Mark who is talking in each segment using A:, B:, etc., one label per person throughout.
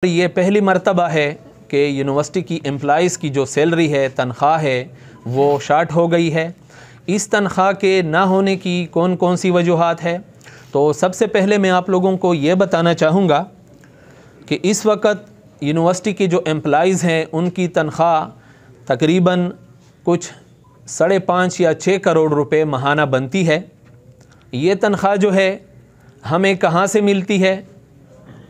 A: ये पहली मर्तबा है कि यूनिवर्सिटी की एम्प्लॉइज़ की जो सैलरी है, तनख्वाह है, वो शार्ट हो गई है। इस तनख्वाह के ना होने की कौन कौन सी वजूहात है? तो सबसे पहले मैं आप लोगों को ये बताना चाहूँगा कि इस वक्त यूनिवर्सिटी के जो एम्प्लॉइज़ हैं उनकी तनख्वाह तकरीबन कुछ 5.5 या 6 करोड़ रुपए माहाना बनती है। ये तनख्वाह जो है हमें कहाँ से मिलती है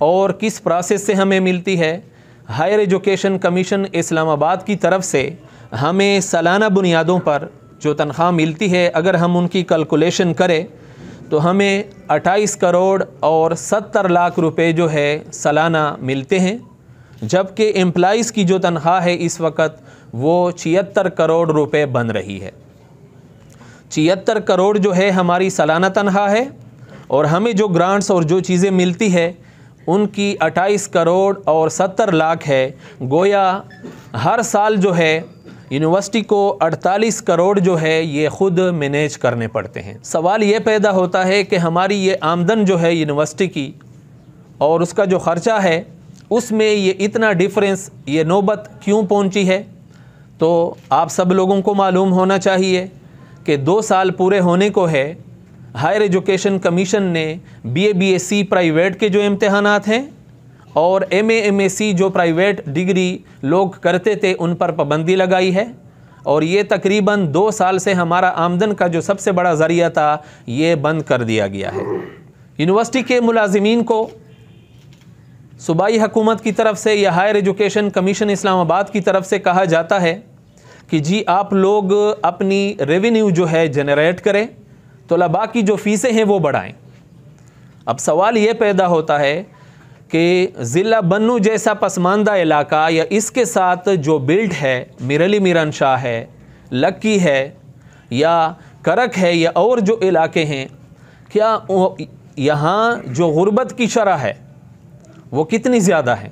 A: और किस प्रोसेस से हमें मिलती है? हायर एजुकेशन कमीशन इस्लामाबाद की तरफ से हमें सालाना बुनियादों पर जो तनख्वाह मिलती है, अगर हम उनकी कैलकुलेशन करें तो हमें 28 करोड़ और 70 लाख रुपए जो है सालाना मिलते हैं, जबकि एम्प्लॉइज़ की जो तनख्वाह है इस वक्त वो 76 करोड़ रुपए बन रही है। 76 करोड़ जो है हमारी सालाना तनख्वाह है और हमें जो ग्रांट्स और जो चीज़ें मिलती है उनकी 28 करोड़ और 70 लाख है। गोया हर साल जो है यूनिवर्सिटी को 48 करोड़ जो है ये ख़ुद मैनेज करने पड़ते हैं। सवाल ये पैदा होता है कि हमारी ये आमदन जो है यूनिवर्सिटी की और उसका जो ख़र्चा है उसमें ये इतना डिफरेंस, ये नौबत क्यों पहुंची है? तो आप सब लोगों को मालूम होना चाहिए कि 2 साल पूरे होने को है। हायर एजुकेशन कमीशन ने BA BSc प्राइवेट के जो इम्तहानात हैं और MA MSc जो प्राइवेट डिग्री लोग करते थे उन पर पाबंदी लगाई है और ये तकरीबन 2 साल से हमारा आमदन का जो सबसे बड़ा ज़रिया था ये बंद कर दिया गया है। यूनिवर्सिटी के मुलाजिमीन को सूबाई हुकूमत की तरफ से या हायर एजुकेशन कमीशन इस्लामाबाद की तरफ से कहा जाता है कि जी आप लोग अपनी रेवेन्यू जो है जनरेट करें, तलबा की जो फ़ीसें हैं वो बढ़ाएं। अब सवाल ये पैदा होता है कि ज़िला बन्नू जैसा पसमानदा इलाका या इसके साथ जो बिल्ट है, मिरली मीरन शाह है, लक्की है या करक है या और जो इलाके हैं, क्या यहाँ जो गुर्बत की शरह है वो कितनी ज़्यादा है?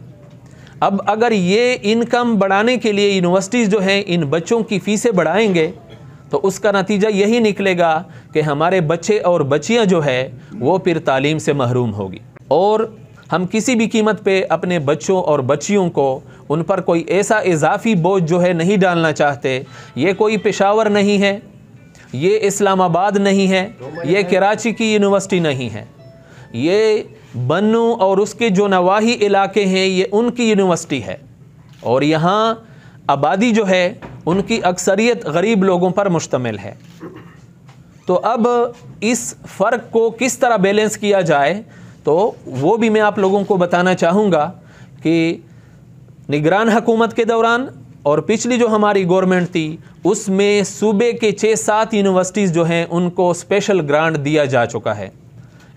A: अब अगर ये इनकम बढ़ाने के लिए यूनिवर्सिटीज़ जो हैं इन बच्चों की फ़ीसें बढ़ाएंगे तो उसका नतीजा यही निकलेगा कि हमारे बच्चे और बच्चियां जो है वो फिर तालीम से महरूम होगी। और हम किसी भी कीमत पे अपने बच्चों और बच्चियों को उन पर कोई ऐसा इजाफी बोझ जो है नहीं डालना चाहते। ये कोई पेशावर नहीं है, ये इस्लामाबाद नहीं है, ये कराची की यूनिवर्सिटी नहीं है, ये बन्नू और उसके जो नवाही इलाके हैं ये उनकी यूनिवर्सिटी है और यहाँ आबादी जो है उनकी अक्सरियत गरीब लोगों पर मुश्तमिल है। तो अब इस फ़र्क को किस तरह बैलेंस किया जाए तो वो भी मैं आप लोगों को बताना चाहूँगा कि निगरान हुकूमत के दौरान और पिछली जो हमारी गवर्नमेंट थी उसमें सूबे के 6-7 यूनिवर्सिटीज़ जो हैं उनको स्पेशल ग्रांट दिया जा चुका है।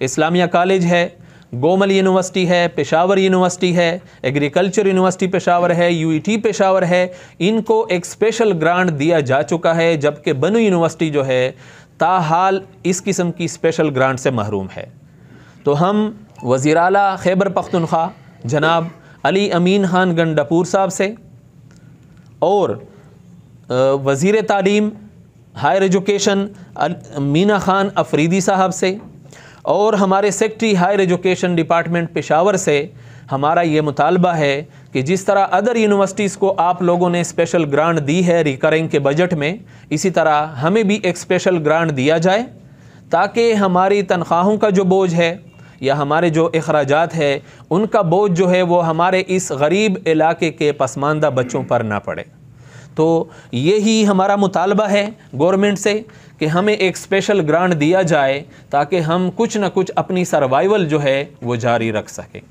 A: इस्लामिया कॉलेज है, गोमल यूनिवर्सिटी है, पेशावर यूनिवर्सिटी है, एग्रीकल्चर यूनिवर्सिटी पेशावर है, UET पेशावर है, इनको एक स्पेशल ग्रांट दिया जा चुका है, जबकि बन्नू यूनिवर्सिटी जो है ताहाल इस किस्म की स्पेशल ग्रांट से महरूम है। तो हम वज़ीर आला खैबर पख्तूनख्वा जनाब अली अमीन खान गंडापुर साहब से और वज़ीर तालीम हायर एजुकेशन मीना खान अफरीदी साहब से और हमारे secretary higher education department Peshawar से हमारा ये मुतालबा है कि जिस तरह अदर यूनिवर्सिटीज़ को आप लोगों ने स्पेशल ग्रांट दी है रिकरिंग के बजट में, इसी तरह हमें भी एक स्पेशल ग्रांट दिया जाए ताकि हमारी तनख्वाहों का जो बोझ है या हमारे जो अखराजात है उनका बोझ जो है वो हमारे इस गरीब इलाके के पसमानदा बच्चों पर ना पड़े। तो यही हमारा मुतालबा है गवर्नमेंट से कि हमें एक स्पेशल ग्रांट दिया जाए ताकि हम कुछ ना कुछ अपनी सर्वाइवल जो है वो जारी रख सकें।